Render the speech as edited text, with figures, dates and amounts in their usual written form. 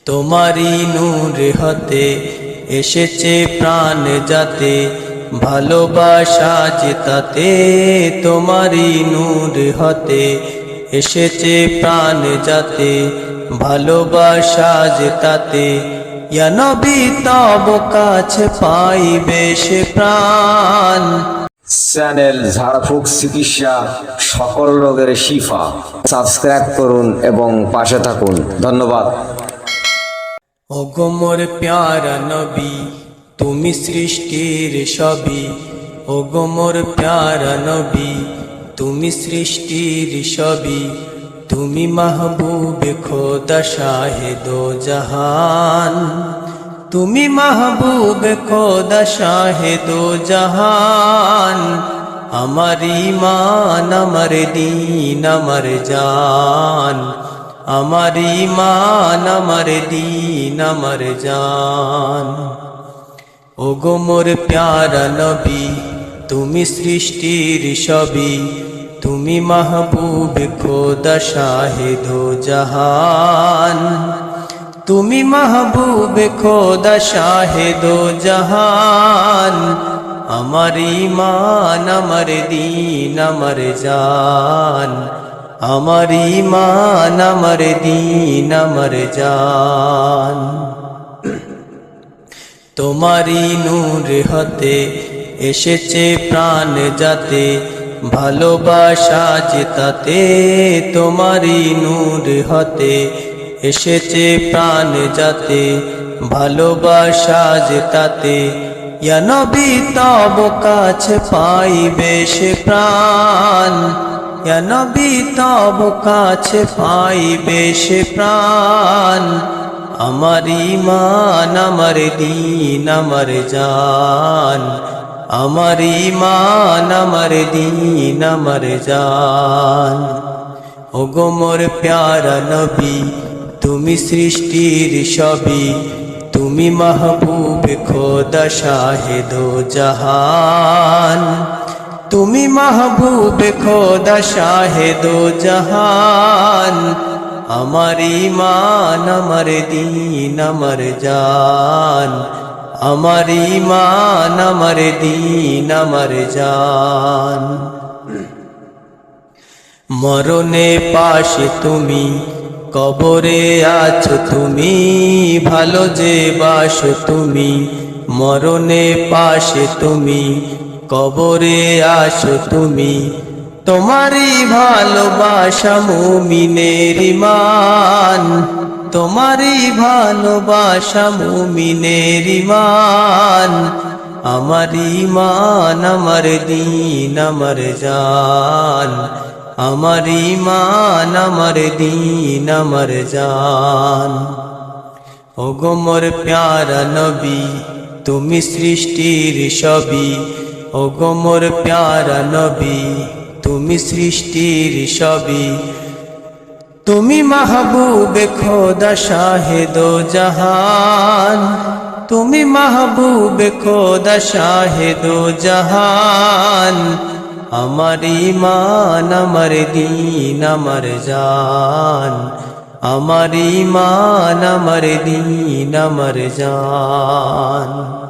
তোমারি নূর হতে এসেছে প্রাণ যাতে, ভালোবাসা জেতাতে। তোমারি নূর হতে এসেছে প্রাণ যাতে, ভালোবাসা জেতাতে। ইয়া নবী তব কাছে পাইবে সে প্রাণ। চ্যানেল ঝাড়ফুঁক চিকিৎসা, সকল রোগের শিফা। সাবস্ক্রাইব করুন এবং পাশে থাকুন। ধন্যবাদ। ওগো মোর প্যারা নবী, তুমি সৃষ্টির সবই। ওগো মোর প্যারা নবী, তুমি সৃষ্টির সবই। তুমি মাহবুবে খোদা শাহে দো জাহান। তুমি মাহবুবে খোদা শাহে দো জাহান। আমার ঈমান, আমার দীন, আমার জান। আমার ঈমান, আমার দীন, আমার জান। ওগো মোর প্যারা নবী, তুমি সৃষ্টির সবই। তুমি মাহবুবে খোদা শাহে দো জাহান। তুমি মাহবুবে খোদা শাহে দো জাহান। আমার ঈমান, আমার দীন, আমার জান। আমার ঈমান, আমার দীন, আমার জান। তোমারি নূর হতে এসেছে প্রাণ যাতে, ভালোবাসা জেতাতে। তোমারি নূর হতে এসেছে প্রাণ যাতে, ভালোবাসা জেতাতে। ইয়া নবী তব কাছে পাইবে সে প্রাণ। ইয়া নবী তব কাছে পাইবে সে প্রাণ। আমার ঈমান, আমার দীন, আমার জান। আমার ঈমান, আমার দীন, আমার জান। ওগো মোর প্যারা নবী, তুমি সৃষ্টির সবই। তুমি মাহবুবে খোদা শাহে দো জাহান। তুমি মাহবুবে খোদা শাহে দো জাহান। আমার ঈমান, আমার দীন, আমার জান। আমার ঈমান, আমার দীন, আমার জান। মরণে পাশে তুমি, কবরে আছো তুমি। ভালো যে বাসো তুমি, মরণে পাশে তুমি। কবরে আসো তুমি, তোমারই ভালোবাসা মুমিনের ঈমান। তোমারই ভালোবাসা মুমিনের ঈমান। আমার ঈমান, আমার দীন, আমার জান। আমার ঈমান, আমার দীন, আমার জান। ওগো মোর প্যারা নবী, তুমি সৃষ্টির সবই। ওগো মোর প্যারা নবী, তুমি সৃষ্টির সবই। তুমি মাহবুবে খোদা শাহে দো জাহান। তুমি মাহবুবে খোদা শাহে দো জাহান। আমার ঈমান, আমার দীন, আমার জান। আমার ঈমান, আমার দীন, আমার জান।